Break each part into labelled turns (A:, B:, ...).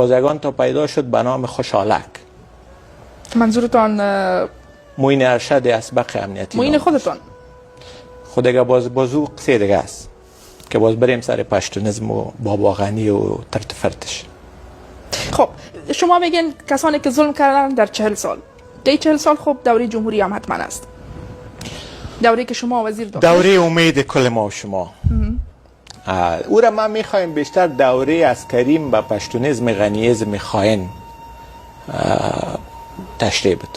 A: بازرگان تا پیدا شد به نام خوشحالک.
B: منظورتان
A: موین ارشد اسبق امنیتی.
B: موین خودتان؟
A: خود اگه بازو قصه دیگه است که باز بریم سر پشتونیسم و بابا غنی و ترت فرتش.
B: خب شما میگین کسانی که ظلم کردن در 40 سال، در 40 سال خب دوره جمهوری هم حتما است، دوره که شما وزیر داخلی،
A: دوره امید کل ما و شما. او را ما میخوایم بیشتر دوره از کریم به پشتونیسم غنییزم خائن تشریح بده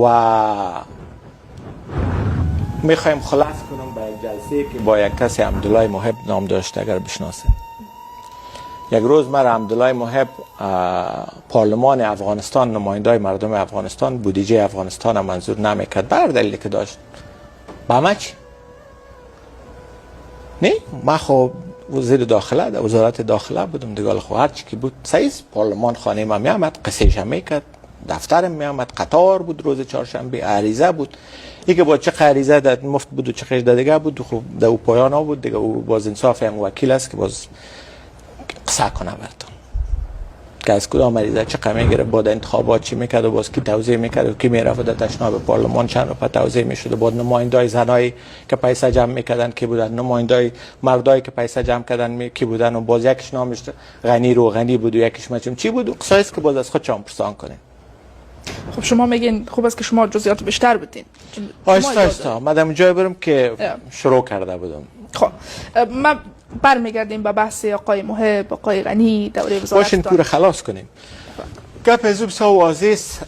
A: و میخوایم خلاص کنم به جلسه که با یک کسی عبدالله محب نام داشته اگر بشناسید. یک روز من عبدالله محب پارلمان افغانستان نمایندای مردم افغانستان بودجه افغانستان منظور نمیکرد بر دلیلی که داشت. با ما چی؟ نه ما خب وزیر داخله در وزارت داخله بودم دیگه، خب هر چی که بود سیز پارلمان خانه ما میامد قصهش میکرد، دفترم میامد، قطار بود روز چهارشنبه، عریضه بود یکی با چه عریضه داد مفت بود و چه خیش دیگه بود، خب در او پایان ها بود دیگه. او باز انصاف هم وکیل است که باز قصه کنه براتون که از کدام عریضه چه قمه گرفت، بعد انتخابات چی میکرد و باز کی توضیح میکرد و کی میرفت در تشناب پارلمان چند رو توضیح میشد و بعد نمایندای زنایی که پیسه جمع میکردن کی بودن، نمایندای مردایی که پیسه جمع کردن کی بودن و باز یکیش نامش غنی رو غنی بود و یکیش مچم چی بود و قصه است که باز از خودشان پرسان کنین.
B: خب شما میگین خوب است که شما جزئیات بیشتر بدین.
A: آهسته آهسته من در جای برم که شروع کرده بودم.
B: خب ما برمیگردیم به بحث آقای محب، آقای غنی، دوره وزارت.
A: باشین پور خلاص کنیم. گپ زوب سو عزیز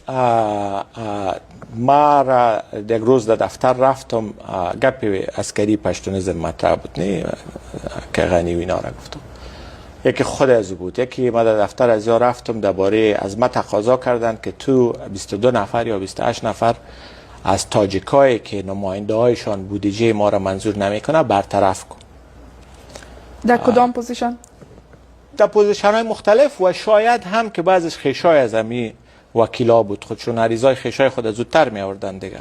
A: ما را یک روز در دفتر رفتم، گپ عسکری پشتونیسم مطرح بود نه که غنی و اینا را گفتم. یکی خود از بود، یکی ما در دفتر از یا رفتم درباره از ما تقاضا کردن که تو 22 نفر یا 28 نفر از تاجیکایی که نماینده هایشان بودجه ما را منظور نمیکنه برطرف کن.
B: در کدام پوزیشن؟
A: در پوزیشن های مختلف و شاید هم که بعضش خیشای از امی وکیلا بود، خودشون عریضای خیشای خود زودتر می آوردن دیگه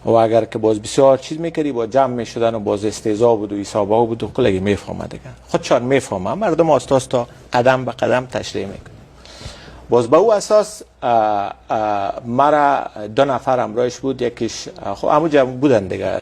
A: و اگر که باز بسیار چیز میکردی با جمع میشدن و باز استهزا بود و ایسابه ها بود و کلگی میفهمه دیگه، خودشان میفهمه، مردم آستا قدم به قدم تشریح میکنه. باز به او اساس مرا 2 نفر همراهش بود، یکیش خب همونجا بودن دیگه.